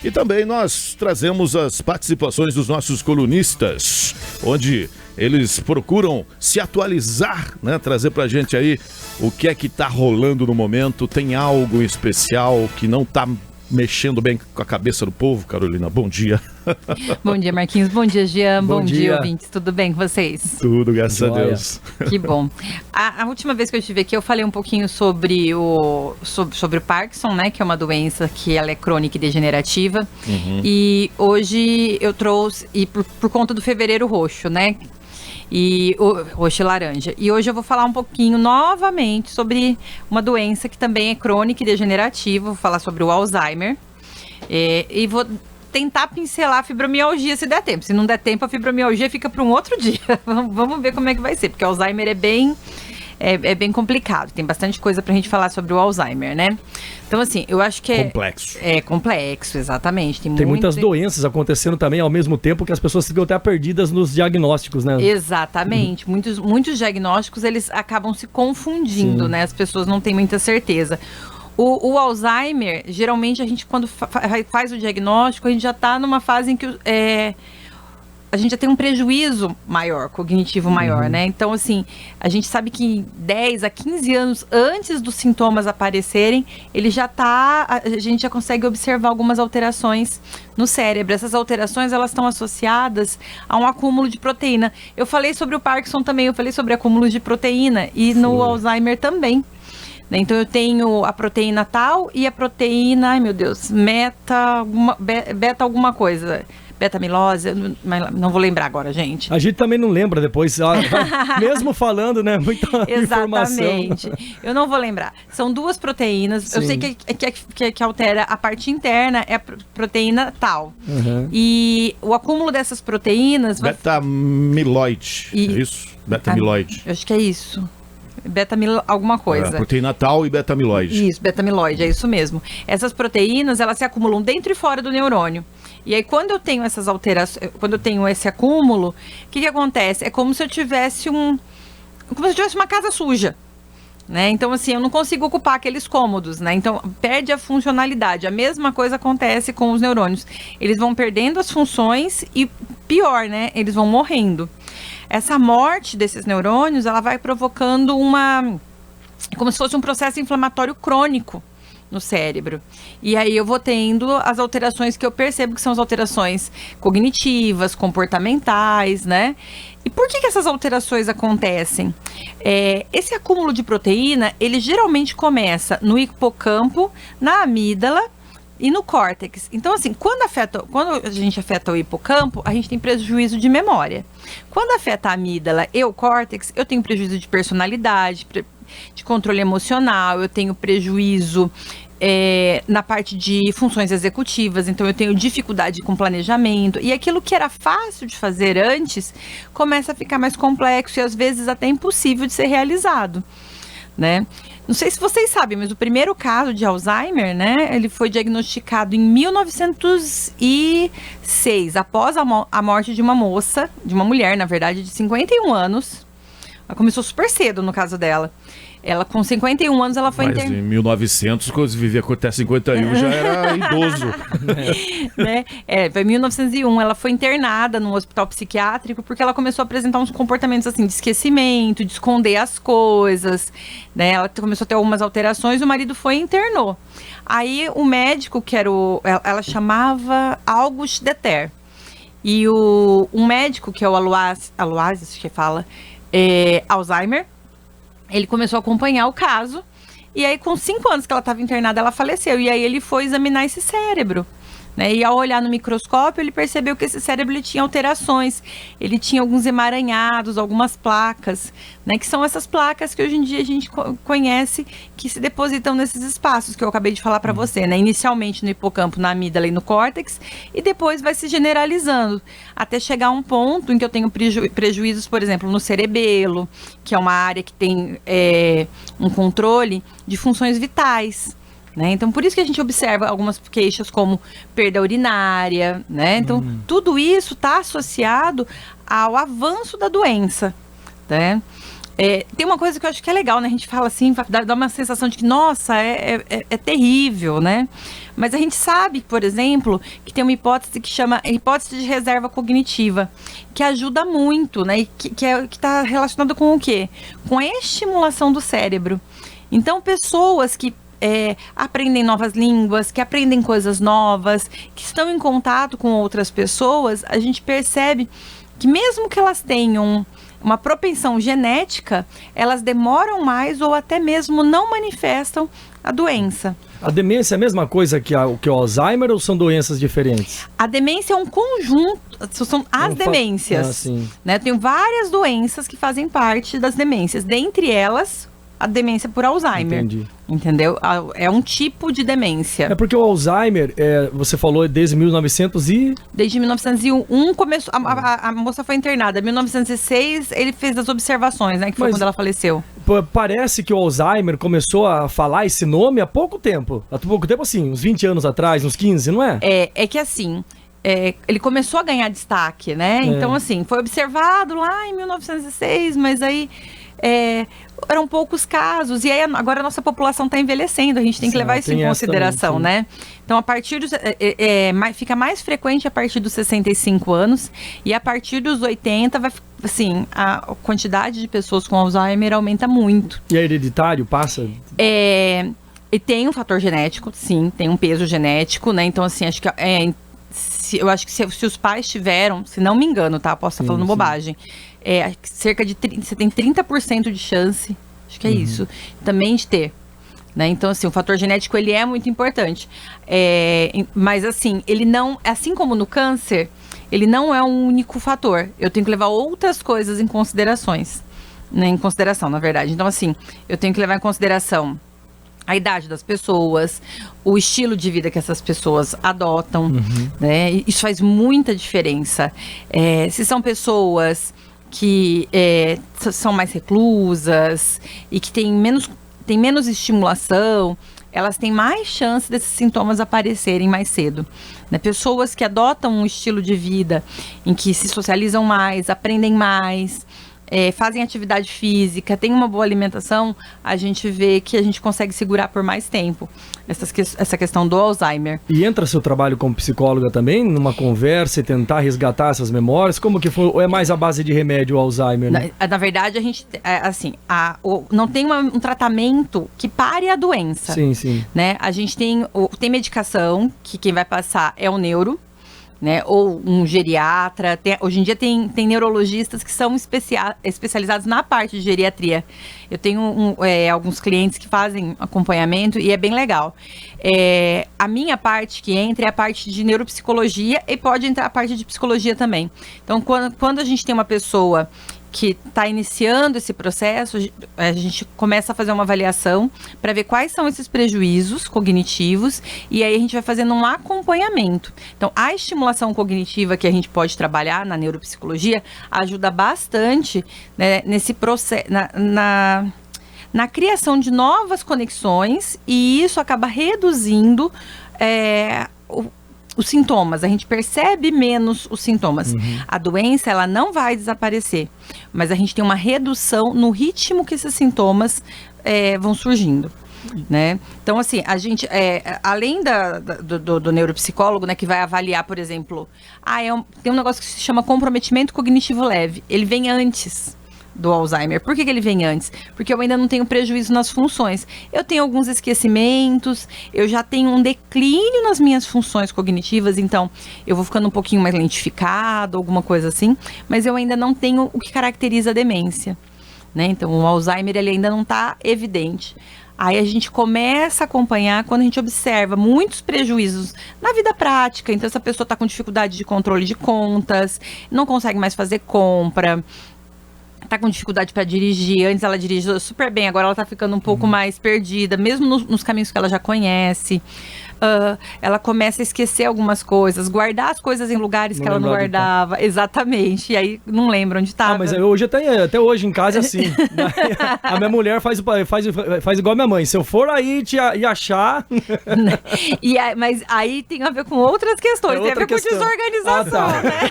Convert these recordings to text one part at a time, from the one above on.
E também nós trazemos as participações dos nossos colunistas, onde eles procuram se atualizar, né? Trazer pra gente aí o que é que tá rolando no momento. Tem algo especial que não tá mexendo bem com a cabeça do povo, Carolina? Bom dia. Bom dia, Marquinhos. Bom dia, Jean. Bom dia, ouvintes. Tudo bem com vocês? Tudo, graças a Deus. Que bom. A última vez que eu estive aqui, eu falei um pouquinho sobre o Parkinson, né? Que é uma doença que ela é crônica e degenerativa. E hoje eu trouxe, e por conta do Fevereiro Roxo, né? E o roxo e laranja. E hoje eu vou falar um pouquinho novamente sobre uma doença que também é crônica e degenerativa. Vou falar sobre o Alzheimer. E vou tentar pincelar a fibromialgia se der tempo. Se não der tempo, a fibromialgia fica para um outro dia. Vamos ver como é que vai ser, porque o Alzheimer é bem complicado. Tem bastante coisa pra gente falar sobre o Alzheimer, né? Então, assim, eu acho que complexo. É complexo, exatamente. Tem muitas doenças acontecendo também ao mesmo tempo que as pessoas ficam até perdidas nos diagnósticos, né? Exatamente. Muitos diagnósticos, eles acabam se confundindo, né? As pessoas não têm muita certeza. O Alzheimer, geralmente a gente quando faz o diagnóstico, a gente já está numa fase em que a gente já tem um prejuízo maior, cognitivo maior, né? Então, assim, a gente sabe que 10 a 15 anos antes dos sintomas aparecerem, a gente já consegue observar algumas alterações no cérebro. Essas alterações, elas estão associadas a um acúmulo de proteína. Eu falei sobre o Parkinson também, eu falei sobre acúmulos de proteína e no Alzheimer também. Então eu tenho a proteína tal e a proteína, ai meu Deus, beta alguma coisa, beta-amilose, não vou lembrar agora, gente. A gente também não lembra depois, mesmo falando, né, muita informação. Exatamente, eu não vou lembrar. São duas proteínas, Sim. Eu sei que altera a parte interna, é a proteína tal. E o acúmulo dessas proteínas... Beta-amiloide, é isso? Beta-amiloide. Eu acho que é isso. Alguma coisa. Proteína tal e beta-amiloide. Isso, beta-amiloide, é isso mesmo. Essas proteínas, elas se acumulam dentro e fora do neurônio. E aí, quando eu tenho essas alterações, quando eu tenho esse acúmulo, o que acontece? É como se eu tivesse uma casa suja, né? Então, assim, eu não consigo ocupar aqueles cômodos, né? Então, perde a funcionalidade. A mesma coisa acontece com os neurônios. Eles vão perdendo as funções e, pior, né? Eles vão morrendo. Essa morte desses neurônios, ela vai provocando como se fosse um processo inflamatório crônico no cérebro. E aí eu vou tendo as alterações que eu percebo que são as alterações cognitivas, comportamentais, né? E por que essas alterações acontecem? Esse acúmulo de proteína, ele geralmente começa no hipocampo, na amígdala e no córtex. Então, assim, quando a gente afeta o hipocampo, a gente tem prejuízo de memória. Quando afeta a amígdala e o córtex, eu tenho prejuízo de personalidade, de controle emocional, eu tenho prejuízo na parte de funções executivas, então eu tenho dificuldade com planejamento, e aquilo que era fácil de fazer antes, começa a ficar mais complexo e às vezes até impossível de ser realizado, né? Não sei se vocês sabem, mas o primeiro caso de Alzheimer, né, ele foi diagnosticado em 1906, após a morte de uma mulher, na verdade, de 51 anos. Ela começou super cedo no caso dela. Ela, com 51 anos, ela foi internada. Mas em 1900, quando vivia até 51, já era idoso. Né? Foi em 1901. Ela foi internada num hospital psiquiátrico porque ela começou a apresentar uns comportamentos assim de esquecimento, de esconder as coisas, né? Ela começou a ter algumas alterações, o marido foi e internou. Aí o médico, que era ela chamava August Deter. E um médico, que é o Aloysius, que fala, Alzheimer, ele começou a acompanhar o caso, e aí com 5 anos que ela estava internada, ela faleceu, e aí ele foi examinar esse cérebro, né? E ao olhar no microscópio, ele percebeu que esse cérebro ele tinha alterações, ele tinha alguns emaranhados, algumas placas, né? Que são essas placas que hoje em dia a gente conhece, que se depositam nesses espaços que eu acabei de falar para você, né? Inicialmente no hipocampo, na amígdala e no córtex, e depois vai se generalizando, até chegar a um ponto em que eu tenho prejuízos, por exemplo, no cerebelo, que é uma área que tem um controle de funções vitais, né? Então, por isso que a gente observa algumas queixas como perda urinária, né? Então, tudo isso está associado ao avanço da doença, né? Tem uma coisa que eu acho que é legal, né? A gente fala assim, dá uma sensação de que, nossa, é terrível, né? Mas a gente sabe, por exemplo, que tem uma hipótese que chama hipótese de reserva cognitiva, que ajuda muito, né? E que está relacionada com o quê? Com a estimulação do cérebro. Então, pessoas que aprendem novas línguas, que aprendem coisas novas, que estão em contato com outras pessoas, a gente percebe que mesmo que elas tenham uma propensão genética, elas demoram mais ou até mesmo não manifestam a doença. A demência é a mesma coisa que o Alzheimer ou são doenças diferentes? A demência é um conjunto, são as demências. Né? Tem várias doenças que fazem parte das demências, dentre elas a demência por Alzheimer. Entendi. Entendeu? É um tipo de demência. É porque o Alzheimer, você falou desde 1900 e... Desde 1901 começou, a moça foi internada. Em 1906 ele fez as observações, né? Que foi quando ela faleceu. Parece que o Alzheimer começou a falar esse nome há pouco tempo. Há pouco tempo, assim, uns 20 anos atrás, uns 15, não é? É que assim... ele começou a ganhar destaque, né? Então, assim, foi observado lá em 1906, mas aí... eram poucos casos, e aí agora a nossa população está envelhecendo, a gente tem que levar isso em consideração, também, né? Então, a partir dos, fica mais frequente a partir dos 65 anos, e a partir dos 80, assim, a quantidade de pessoas com Alzheimer aumenta muito. E é hereditário? Passa? E tem um fator genético, sim, tem um peso genético, né? Então, assim, acho que eu acho que se os pais tiveram, se não me engano, tá? Posso estar falando bobagem. Cerca de você tem 30% de chance, acho que é isso, também de ter. Né? Então, assim, o fator genético, ele é muito importante. Mas, assim, ele não... Assim como no câncer, ele não é um único fator. Eu tenho que levar outras coisas em considerações. Né? Em consideração, na verdade. Então, assim, eu tenho que levar em consideração a idade das pessoas, o estilo de vida que essas pessoas adotam. Né? Isso faz muita diferença. Se são pessoas que são mais reclusas e que têm menos estimulação, elas têm mais chance desses sintomas aparecerem mais cedo. Né? Pessoas que adotam um estilo de vida em que se socializam mais, aprendem mais, fazem atividade física, têm uma boa alimentação, a gente vê que a gente consegue segurar por mais tempo essa questão do Alzheimer. E entra seu trabalho como psicóloga também, numa conversa e tentar resgatar essas memórias? Como que foi? Ou é mais a base de remédio o Alzheimer? Né? Na verdade, a gente, assim, não tem um tratamento que pare a doença. Sim. Né? A gente tem medicação, que quem vai passar é o neuro, né, ou um geriatra. Hoje em dia tem neurologistas que são especializados na parte de geriatria. Eu tenho alguns clientes que fazem acompanhamento e é bem legal. A minha parte que entra é a parte de neuropsicologia e pode entrar a parte de psicologia também. Então, quando a gente tem uma pessoa que está iniciando esse processo, a gente começa a fazer uma avaliação para ver quais são esses prejuízos cognitivos e aí a gente vai fazendo um acompanhamento. Então, a estimulação cognitiva que a gente pode trabalhar na neuropsicologia ajuda bastante, né, nesse processo, na criação de novas conexões, e isso acaba reduzindo os sintomas. A gente percebe menos os sintomas. A doença, ela não vai desaparecer, mas a gente tem uma redução no ritmo que esses sintomas vão surgindo. Né? Então, assim, a gente, além do neuropsicólogo, né, que vai avaliar, por exemplo, tem um negócio que se chama comprometimento cognitivo leve. Ele vem antes do Alzheimer. Por que ele vem antes? Porque eu ainda não tenho prejuízo nas funções. Eu tenho alguns esquecimentos, eu já tenho um declínio nas minhas funções cognitivas, então eu vou ficando um pouquinho mais lentificado, alguma coisa assim, mas eu ainda não tenho o que caracteriza a demência. Né? Então, o Alzheimer, ele ainda não está evidente. Aí a gente começa a acompanhar quando a gente observa muitos prejuízos na vida prática. Então, essa pessoa está com dificuldade de controle de contas, não consegue mais fazer compra, tá com dificuldade para dirigir. Antes ela dirigia super bem, agora ela tá ficando um pouco mais perdida, mesmo nos caminhos que ela já conhece. ela começa a esquecer algumas coisas, guardar as coisas em lugares que ela não guardava. Exatamente. E aí não lembra onde estava. Mas hoje até hoje em casa é assim. A minha mulher faz igual a minha mãe. Se eu for aí e achar... Mas aí tem a ver com outras questões. Tem a ver com desorganização, né?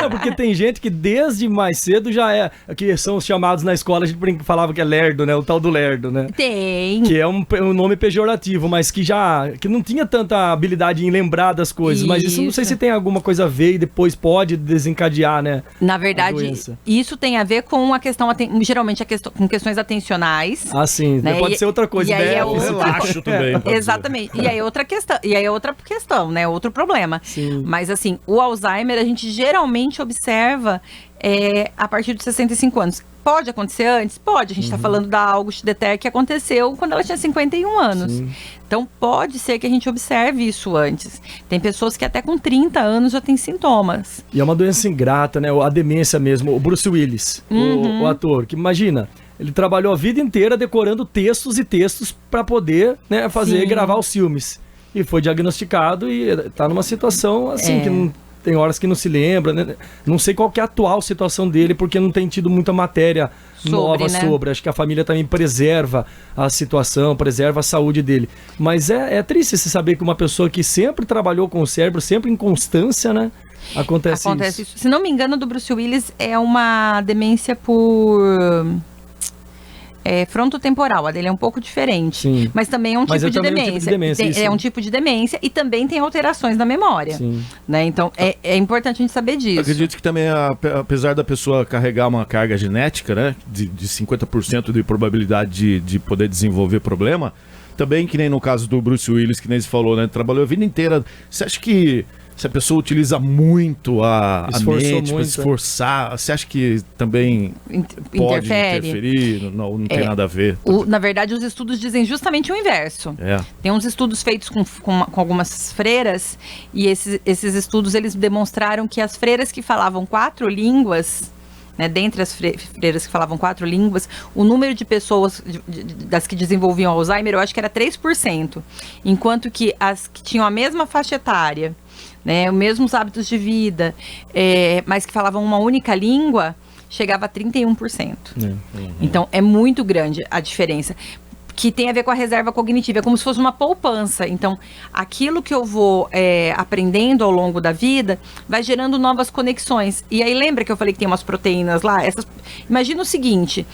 É, porque tem gente que desde mais cedo já que são os chamados na escola, a gente falava que é lerdo, né? O tal do lerdo, né? Tem. Que é um nome pejorativo, mas que não tinha tanta habilidade em lembrar das coisas. Mas isso não sei se tem alguma coisa a ver e depois pode desencadear, né? Na verdade, isso tem a ver com a questão, geralmente com questões atencionais. Ah, sim. Né? Pode ser outra coisa, né? Relaxo também. Exatamente. E aí outra questão, né? Outro problema. Sim. Mas assim, o Alzheimer a gente geralmente observa a partir dos 65 anos. Pode acontecer antes? Pode. A gente está falando da August Deter, que aconteceu quando ela tinha 51 anos. Sim. Então, pode ser que a gente observe isso antes. Tem pessoas que até com 30 anos já têm sintomas. E é uma doença ingrata, né? A demência mesmo. O Bruce Willis, o ator, que imagina... Ele trabalhou a vida inteira decorando textos e textos para poder, né, gravar os filmes. E foi diagnosticado e está numa situação assim que não... Tem horas que não se lembra, né? Não sei qual que é a atual situação dele, porque não tem tido muita matéria nova sobre. Acho que a família também preserva a situação, preserva a saúde dele. Mas é triste se saber que uma pessoa que sempre trabalhou com o cérebro, sempre em constância, né? Acontece isso. Se não me engano, do Bruce Willis é uma demência por... frontotemporal, a dele é um pouco diferente. Sim. Mas também é um tipo de demência. É um tipo de demência e também tem alterações na memória. Sim. Né? Então, é importante a gente saber disso. Eu acredito que também, apesar da pessoa carregar uma carga genética, né, de 50% de probabilidade de poder desenvolver problema, também, que nem no caso do Bruce Willis, que nem você falou, né, trabalhou a vida inteira. Você acha que se a pessoa utiliza muito a mente para esforçar, você acha que também pode interferir? Não tem nada a ver? Na verdade, os estudos dizem justamente o inverso. Tem uns estudos feitos com algumas freiras, e esses estudos eles demonstraram que as freiras que falavam 4 línguas, né, dentre as freiras que falavam 4 línguas, o número de pessoas das que desenvolviam Alzheimer, eu acho que era 3%, enquanto que as que tinham a mesma faixa etária, né, os mesmos hábitos de vida, mas que falavam uma única língua, chegava a 31%. Então, é muito grande a diferença, que tem a ver com a reserva cognitiva, é como se fosse uma poupança. Então, aquilo que eu vou aprendendo ao longo da vida, vai gerando novas conexões. E aí, lembra que eu falei que tem umas proteínas lá? Imagina o seguinte,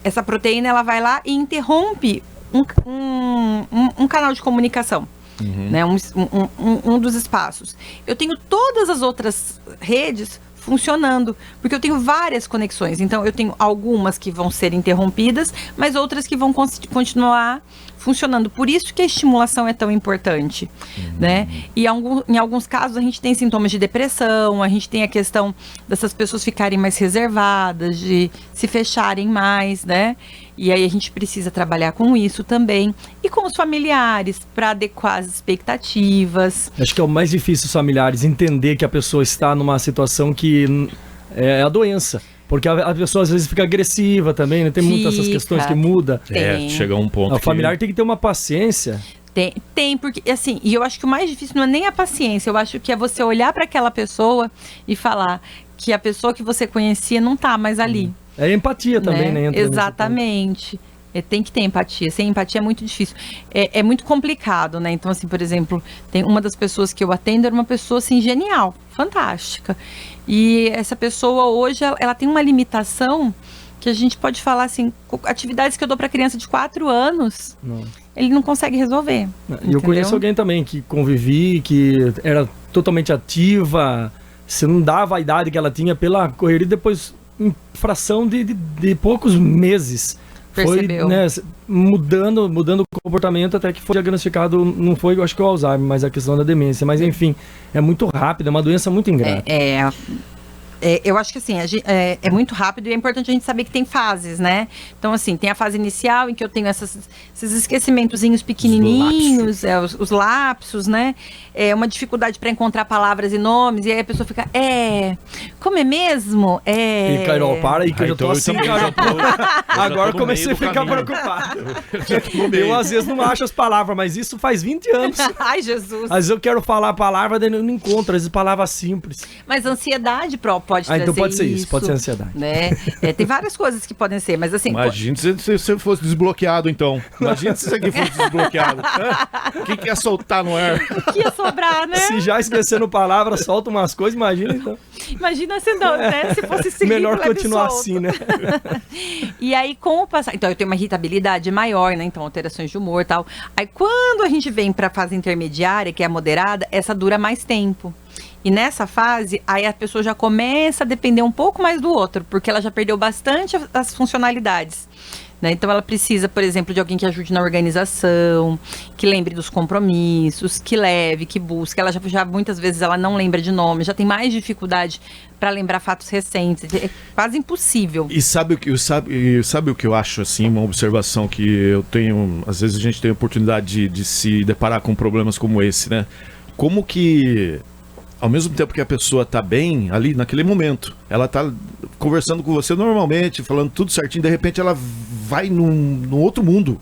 essa proteína, ela vai lá e interrompe um canal de comunicação. Né, um dos espaços. Eu tenho todas as outras redes funcionando, porque eu tenho várias conexões. Então, eu tenho algumas que vão ser interrompidas, mas outras que vão continuar funcionando. Por isso que a estimulação é tão importante, né? E em alguns casos a gente tem sintomas de depressão, a gente tem a questão dessas pessoas ficarem mais reservadas, de se fecharem mais, né? E aí a gente precisa trabalhar com isso também. E com os familiares, para adequar as expectativas. Acho que é o mais difícil, os familiares, entender que a pessoa está numa situação que é a doença. Porque a pessoa às vezes fica agressiva também, né? Tem muitas essas questões que muda. Chega um ponto. O familiar tem que ter uma paciência. Tem, porque assim, e eu acho que o mais difícil não é nem a paciência, eu acho que é você olhar para aquela pessoa e falar que a pessoa que você conhecia não tá mais ali. É empatia também, né? Exatamente. Tem que ter empatia. Sem empatia é muito difícil. É muito complicado, né? Então, assim, por exemplo, tem uma das pessoas que eu atendo era uma pessoa, assim, genial, fantástica. E essa pessoa hoje, ela tem uma limitação que a gente pode falar, assim, atividades que eu dou para criança de 4 anos, ele não consegue resolver. Eu conheço alguém também que convivi, que era totalmente ativa, você não dava a idade que ela tinha pela correria, depois, em fração de poucos meses, percebeu. Foi, né, mudando o comportamento até que foi diagnosticado, não foi, eu acho que o Alzheimer, mas a questão da demência. Mas enfim, é muito rápido, é uma doença muito ingrata. Eu acho que assim, é muito rápido e é importante a gente saber que tem fases, né? Então, assim, tem a fase inicial em que eu tenho esses esquecimentozinhos pequenininhos, os lapsos, né? É uma dificuldade para encontrar palavras e nomes, e aí a pessoa fica, como é mesmo? E Carol, para aí que eu já tô assim, Carol. Agora eu comecei a ficar preocupado. Eu às vezes não acho as palavras, mas isso faz 20 anos. Ai, Jesus. Às vezes eu quero falar a palavra, daí eu não encontro, às vezes palavras simples. Mas ansiedade pode trazer então pode ser isso, pode ser ansiedade. Né? Tem várias coisas que podem ser, mas assim... Imagina se você fosse desbloqueado, então. Imagina se isso aqui fosse desbloqueado. O que ia soltar no ar? O que ia sobrar, né? Se já esquecendo palavras, solta umas coisas, imagina então. Imagina se não, né? Se fosse seguir melhor continuar solto. assim, né? E aí, com o passar... Então, eu tenho uma irritabilidade maior, né? Então, alterações de humor e tal. Aí, quando a gente vem pra fase intermediária, que é a moderada, essa dura mais tempo. E nessa fase, aí a pessoa já começa a depender um pouco mais do outro, porque ela já perdeu bastante as funcionalidades. Né? Então ela precisa, por exemplo, de alguém que ajude na organização, que lembre dos compromissos, que leve, que busque. Ela já muitas vezes ela não lembra de nome, já tem mais dificuldade para lembrar fatos recentes. É quase impossível. E sabe o que eu acho, assim, uma observação que eu tenho, às vezes a gente tem a oportunidade de se deparar com problemas como esse, né? Como que, ao mesmo tempo que a pessoa tá bem ali naquele momento, ela tá conversando com você normalmente, falando tudo certinho, de repente ela vai num outro mundo.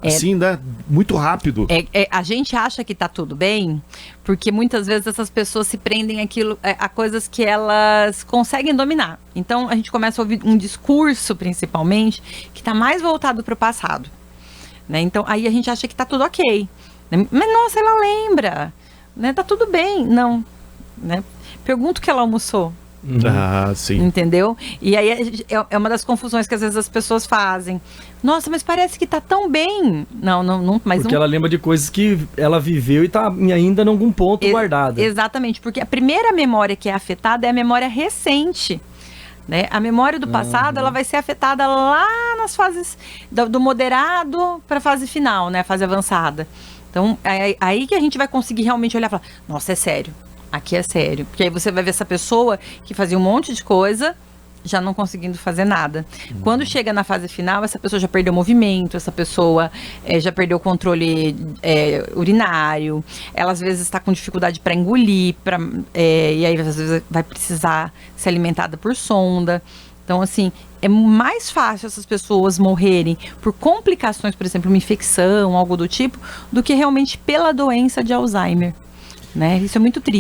Assim, né? Muito rápido. A gente acha que tá tudo bem, porque muitas vezes essas pessoas se prendem a coisas que elas conseguem dominar. Então a gente começa a ouvir um discurso, principalmente, que tá mais voltado pro passado. Né? Então aí a gente acha que tá tudo ok. Né? Mas nossa, ela lembra. Né? Tá tudo bem. Não. Né? Pergunta o que ela almoçou. Ah, sim. Entendeu? E aí é uma das confusões que às vezes as pessoas fazem. Nossa, mas parece que tá tão bem. Não, mas porque ela lembra de coisas que ela viveu e tá ainda em algum ponto guardada. Exatamente, porque a primeira memória que é afetada é a memória recente. Né? A memória do passado ela vai ser afetada lá nas fases do moderado para a fase final, né? A fase avançada. Então, aí que a gente vai conseguir realmente olhar e falar, nossa, é sério. Aqui é sério. Porque aí você vai ver essa pessoa que fazia um monte de coisa, já não conseguindo fazer nada. Quando chega na fase final, essa pessoa já perdeu movimento, essa pessoa já perdeu o controle urinário, ela às vezes está com dificuldade para engolir, e aí às vezes vai precisar ser alimentada por sonda. Então, assim, é mais fácil essas pessoas morrerem por complicações, por exemplo, uma infecção, algo do tipo, do que realmente pela doença de Alzheimer. Né? Isso é muito triste.